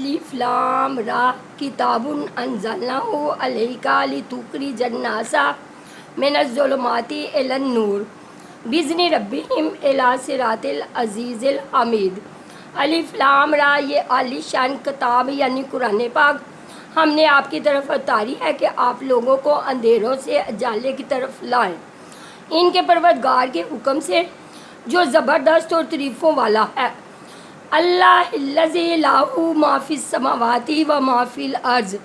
الف لام را کتاب انزلناہ علیک لتخرج الناس من الظلمات الی النور باذن ربہم الی صراط العزیز الحمید۔ الف لام را، یہ عالی شان کتاب یعنی قرآن پاک ہم نے آپ کی طرف اتاری ہے کہ آپ لوگوں کو اندھیروں سے اجالے کی طرف لائیں، ان کے پروردگار کے حکم سے جو زبردست اور تعریفوں والا ہے۔ اللہ الذی لہ ما فی السماوات و ما فی الارض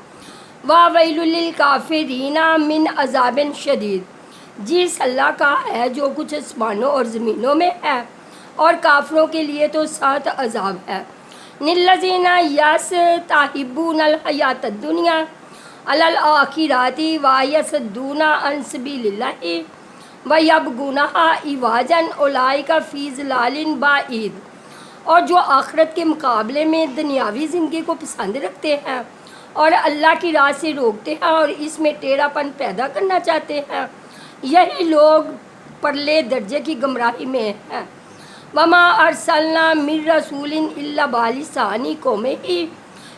وویل للکافرین من عذاب شدید۔ جس اللہ کا ہے جو کچھ آسمانوں اور زمینوں میں ہے، اور کافروں کے لیے تو سخت عذاب ہے۔ للذین یستحبون الحیاۃ الدنیا علی الآخرۃ ویصدون عن سبیل اللہ ویبغونہا عوجا اولئک فی ضلال بعید۔ اور جو آخرت کے مقابلے میں دنیاوی زندگی کو پسند رکھتے ہیں اور اللہ کی راہ سے روکتے ہیں اور اس میں ٹیڑھا پن پیدا کرنا چاہتے ہیں، یہی لوگ پرلے درجے کی گمراہی میں ہیں۔ وما ارسلنا من رسول الا بلسان قومہ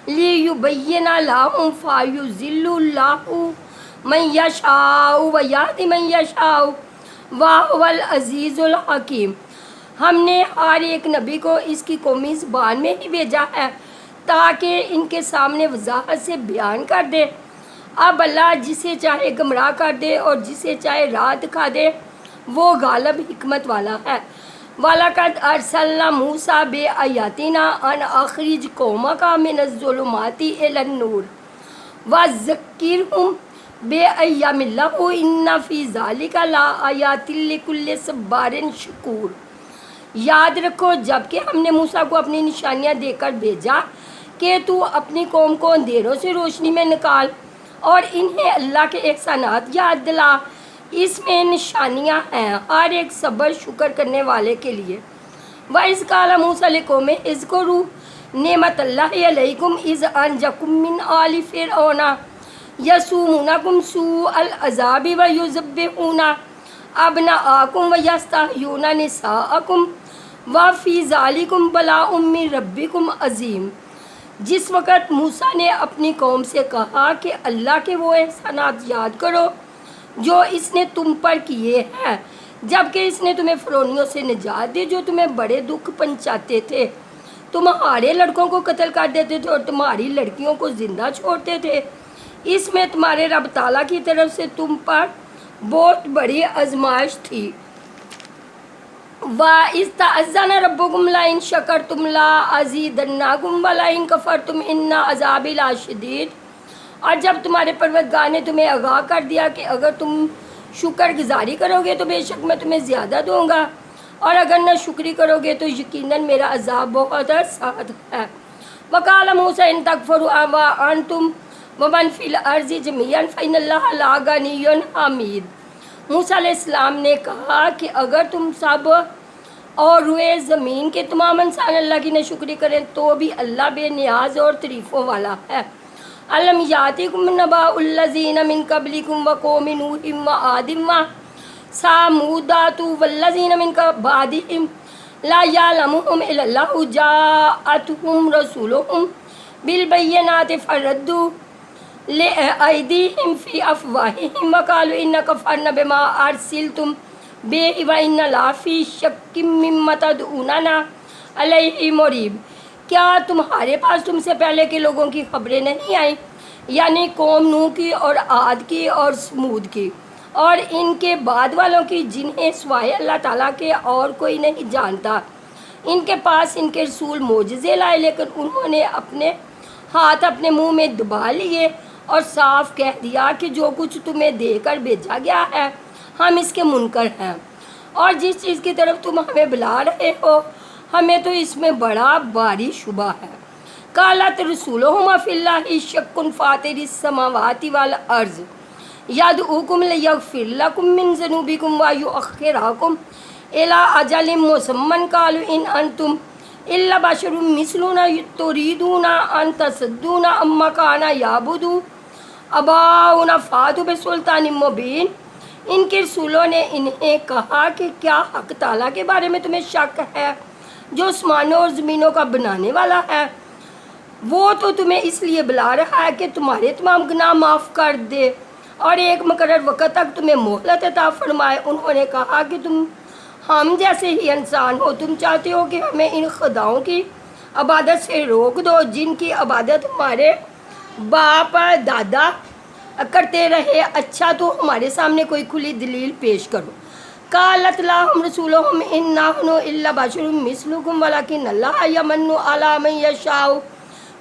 لیبین لہم فیضل اللہ من یشاء ویہدی من یشاء وہو العزیز الحکیم۔ ہم نے ہر ایک نبی کو اس کی قومی زبان میں ہی بھیجا ہے تاکہ ان کے سامنے وضاحت سے بیان کر دے۔ اب اللہ جسے چاہے گمراہ کر دے اور جسے چاہے راہ دکھا دے، وہ غالب حکمت والا ہے۔ وَلَقَدْ أَرْسَلْنَا مُوسَىٰ بِآيَاتِنَا أَنْ أَخْرِجْ قَوْمَكَ مِنَ الظُّلُمَاتِ إِلَى النُّورِ وَذَكِّرْهُمْ بِأَيَّامِ اللَّهِ إِنَّ فِي ذَلِكَ لَآيَاتٍ لِكُلِّ صَبَّارٍ شَكُورٍ۔ یاد رکھو جب کہ ہم نے موسیٰ کو اپنی نشانیاں دے کر بھیجا کہ تو اپنی قوم کو اندھیروں سے روشنی میں نکال اور انہیں اللہ کے احسانات یاد دلا، اس میں نشانیاں ہیں ہر ایک صبر شکر کرنے والے کے لیے۔ وَإِذْ قَالَ مُوسَىٰ لِقَوْمِهِ اذْكُرُوا نِعْمَتَ اللَّهِ عَلَيْكُمْ إِذْ أَنجَاكُم مِّنْ آلِ فِرْعَوْنَ يَسُومُونَكُمْ سُوءَ الْعَذَابِ وَيُذَبِّحُونَ أَبْنَاءَكُمْ وَيَسْتَحْيُونَ نِسَاءَكُمْ وَفِي ذَلِكُمْ بَلَاءٌ مِّن رَبِّكُمْ عَظِيمٌ۔ جس وقت موسیٰ نے اپنی قوم سے کہا کہ اللہ کے وہ احسانات یاد کرو جو اس نے تم پر کیے ہیں، جبکہ اس نے تمہیں فرعونیوں سے نجات دی جو تمہیں بڑے دکھ پہنچاتے تھے، تمہارے لڑکوں کو قتل کر دیتے تھے اور تمہاری لڑکیوں کو زندہ چھوڑتے تھے۔ اس میں تمہارے رب تعالیٰ کی طرف سے تم پر بہت بڑی آزمائش تھی۔ وَإِذْ تَأَذَّنَ رَبُّكُمْ لَئِن شَكَرْتُمْ لَأَزِيدَنَّكُمْ وَلَئِن كَفَرْتُمْ إِنَّ عَذَابِي لَشَدِيدٌ۔ اور جب تمہارے پروردگار نے تمہیں آگاہ کر دیا کہ اگر تم شکر گزاری کرو گے تو بے شک میں تمہیں زیادہ دوں گا، اور اگر نہ شکری کرو گے تو یقیناً میرا عذاب بہت سخت ہے۔ وَقَالَ مُوسَىٰ إِن تَكْفُرُوا أَنتُمْ وَمَن فِي الْأَرْضِ جَمِيعًا فَإِنَّ اللَّهَ لَغَنِيٌّ حَمِيدٌ۔ موسیٰ علیہ السلام نے کہا کہ اگر تم سب اور روئے زمین کے تمام انسان اللہ کی ناشکری کریں تو بھی اللہ بے نیاز اور تعریفوں والا ہے۔ أَلَمْ يَأْتِكُمْ نَبَأُ الَّذِينَ مِن قَبْلِكُمْ وَقَوْمِ نُوحٍ وَعَادٍ وَثَمُودَ وَالَّذِينَ مِن بَعْدِهِمْ لَا يَعْلَمُهُمْ إِلَّا اللَّهُ جَاءَتْهُمْ رُسُلُهُم بِالْبَيِّنَاتِ فَرَدُّوا أَيْدِيَهُمْ فِي أَفْوَاهِهِمْ وَقَالُوا إِنَّا كَفَرْنَا بِمَا أَرْسَلْتُم بِهِ وَإِنَّا لَفِي شَكٍّ مِّمَّا تَدْعُونَنَا إِلَيْهِ مُرِيبٍ۔ کیا تمہارے پاس تم سے پہلے کے لوگوں کی خبریں نہیں آئیں، یعنی قوم نوح کی اور عاد کی اور سمود کی اور ان کے بعد والوں کی، جنہیں سوائے اللہ تعالیٰ کے اور کوئی نہیں جانتا؟ ان کے پاس ان کے رسول معجزے لائے، لیکن انہوں نے اپنے ہاتھ اپنے منہ میں دبا لیے اور صاف کہہ دیا کہ جو کچھ تمہیں دے کر بھیجا گیا ہے ہم اس کے منکر ہیں، اور جس چیز کی طرف تم ہمیں بلا رہے ہو ہمیں تو اس میں بڑا بھاری شبہ ہے۔ قالت رسولہم فی اللہ شک فاطر السماوات والارض یدعوکم لیغفر لکم من ذنوبکم ویؤخرکم الی اجل مسمى قالوا ان انتم الا بشر مثلنا تريدون ان تصدونا عما كان يعبد آباؤنا فاتوا بسلطان مبین۔ ان کے رسولوں نے انہیں کہا کہ کیا حق تعالیٰ کے بارے میں تمہیں شک ہے جو آسمانوں اور زمینوں کا بنانے والا ہے، وہ تو تمہیں اس لیے بلا رہا ہے کہ تمہارے تمام گناہ معاف کر دے اور ایک مقرر وقت تک تمہیں مہلت عطا فرمائے۔ انہوں نے کہا کہ تم ہم جیسے ہی انسان ہو، تم چاہتے ہو کہ ہمیں ان خداؤں کی عبادت سے روک دو جن کی عبادت ہمارے باپ دادا کرتے رہے۔ اچھا تو ہمارے سامنے کوئی کھلی دلیل پیش کرو۔ قالت لهم رسولهم ان نحن الا بشر مثلكم ولكن الله يمن على من يشاء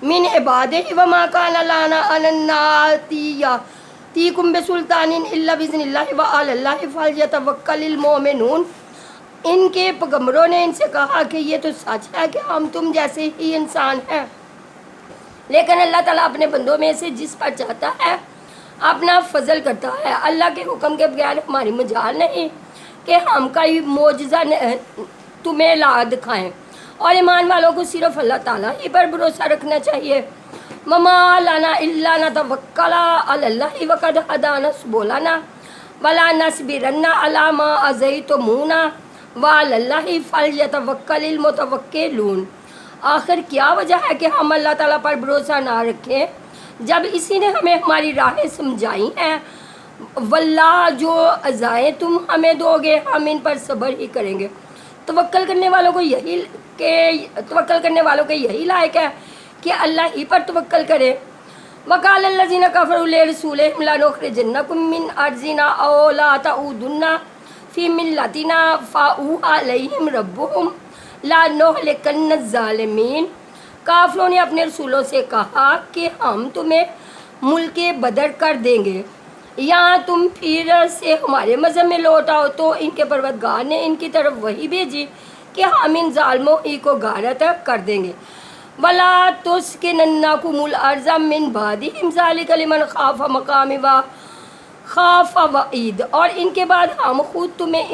من عباده وما كان لنا ان ناتيكم بسلطان الا باذن الله وعلى الله فليتوكل المؤمنون۔ ان کے پیغمبروں نے ان سے کہا کہ یہ تو سچ ہے کہ ہم تم جیسے ہی انسان ہیں، لیکن اللہ تعالیٰ اپنے بندوں میں سے جس پر چاہتا ہے اپنا فضل کرتا ہے۔ اللہ کے حکم کے بغیر ہماری مجال نہیں کہ ہم کوئی معجزہ تمہیں لا دکھائیں، اور ایمان والوں کو صرف اللہ تعالیٰ ہی پر بھروسہ رکھنا چاہیے۔ وما لنا الا نتوکل علی اللہ وقد ہدانا سبلنا ولا نصبرن علی ما اذیتمونا وعلی اللہ فلیتوکل المتوکلون۔ آخر کیا وجہ ہے کہ ہم اللہ تعالیٰ پر بھروسہ نہ رکھیں جب اسی نے ہمیں ہماری راہیں سمجھائی ہیں؟ واللہ جو عزائیں تم ہمیں دو گے ہم ان پر صبر ہی کریں گے۔ توکل کرنے والوں کے یہی لائق ہے کہ اللہ ہی پر توکل کرے۔ وقال الذین کفروا لرسولہم لنخرجنکم من ارضنا او لا تعودن فی ملتنا فاوحی الیہم ربہم لنہلکن الظالمین۔ کافروں نے اپنے رسولوں سے کہا کہ ہم تمہیں ملک بدر کر دیں گے یا تم پھر سے ہمارے مذہب میں لوٹ آؤ، تو ان کے پروردگار نے ان کی طرف وہی بھیجی کہ ہم ان ظالموں ہی کو غارت کر دیں گے۔ وَلَا تُسْكِنَنَّكُمُ الْأَرْضَ مِنْ بَعْدِهِمْ ذَلِكَ لِمَنْ خَافَ مَقَامِي وَخَافَ وَعِيدِ۔ اور ان کے بعد ہم خود تمہیں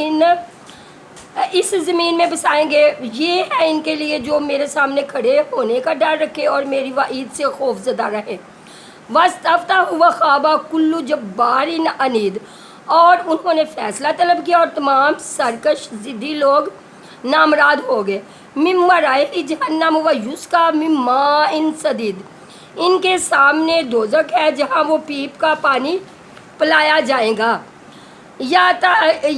اس زمین میں بسائیں گے، یہ ہے ان کے لیے جو میرے سامنے کھڑے ہونے کا ڈر رکھے اور میری وعید سے خوف زدہ رہے۔ وَاسْتَفْتَحُوا وَخَابَ كُلُّ جَبَّارٍ عَنِيدٍ۔ اور انہوں نے فیصلہ طلب کیا اور تمام سرکش ضدی لوگ نامراد ہو گئے۔ مِن وَرَائِهِ جَهَنَّمُ وَيُسْقَىٰ مِن مَّاءٍ صَدِيدٍ۔ ان کے سامنے دوزخ ہے جہاں وہ پیپ کا پانی پلایا جائے گا۔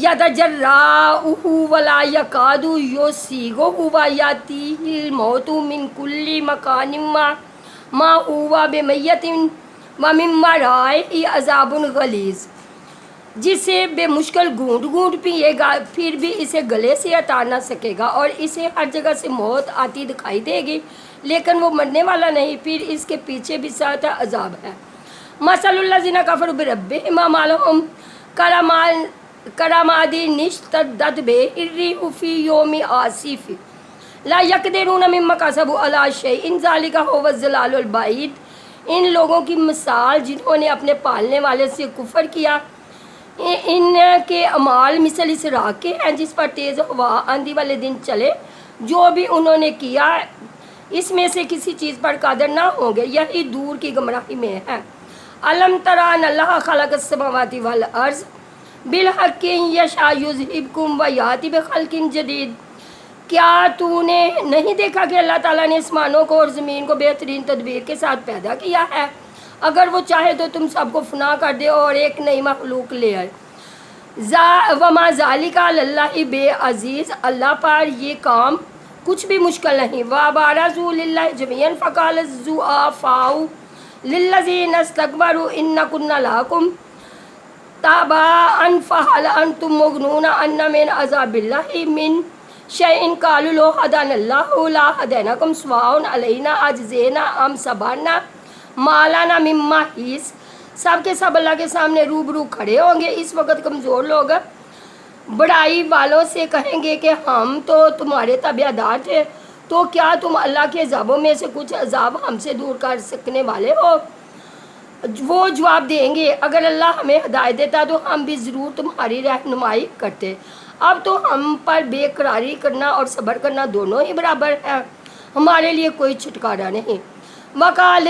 يَتَجَرَّعُهُ وَلَا يَكَادُ يُسِيغُهُ وَيَأْتِيهِ الْمَوْتُ مِن كُلِّ مَكَانٍ مَا هُوَ بِمَيِّتٍ وَمِن وَرَائِهِ عَذَابٌ غَلِيظٌ۔ جسے بے مشکل گھونٹ گھونٹ پیے گا پھر بھی اسے گلے سے ہٹا نہ سکے گا، اور اسے ہر جگہ سے موت آتی دکھائی دے گی لیکن وہ مرنے والا نہیں، پھر اس کے پیچھے بھی سخت عذاب ہے۔ مثل الذین کفروا بربہم اعمالہم کرماد اشتدت بہ الریح فی یوم عاصف لا یقدرون مما کسبوا علی شیء ذلک ھو الضلال البعید۔ ان لوگوں کی مثال جنہوں نے اپنے پالنے والے سے کفر کیا، ان کے اعمال مثل اس راہ کے ہیں جس پر تیز ہوا آندھی والے دن چلے، جو بھی انہوں نے کیا اس میں سے کسی چیز پر قادر نہ ہوں گے، یہی دور کی گمراہی میں ہے۔ الم تر ان اللہ خلق السماوات والارض بالحق یشاء یذہبکم ویأتی بخلق جدید۔ کیا تو نے نہیں دیکھا کہ اللہ تعالیٰ نے آسمانوں کو اور زمین کو بہترین تدبیر کے ساتھ پیدا کیا ہے؟ اگر وہ چاہے تو تم سب کو فنا کر دے اور ایک نئی مخلوق لے آئے۔ وما ذالک علی اللہ بعزیز، اللہ پر یہ کام کچھ بھی مشکل نہیں۔ وبرزوا للہ جميعا فقال الضعفاء للذین استکبروا ان کنا لکم تبعا فہل انتم مغنون عنا من عذاب اللہ من شیء قالوا لو ہدانا اللہ لہدیناکم سواء علینا اجزعنا ام صبرنا ما لنا من محیص۔ سب کے سب اللہ کے سامنے روبرو کھڑے ہوں گے۔ اس وقت کمزور لوگ بڑائی والوں سے کہیں گے کہ ہم تو تمہارے تابع دار تھے، تو کیا تم اللہ کے عذابوں میں سے کچھ عذاب ہم سے دور کر سکنے والے ہو؟ وہ جواب دیں گے اگر اللہ ہمیں ہدایت دیتا تو ہم بھی ضرور تمہاری رہنمائی کرتے۔ اب تو ہم پر بے قراری کرنا اور صبر کرنا دونوں ہی برابر ہیں، ہمارے لیے کوئی چھٹکارا نہیں۔ وقال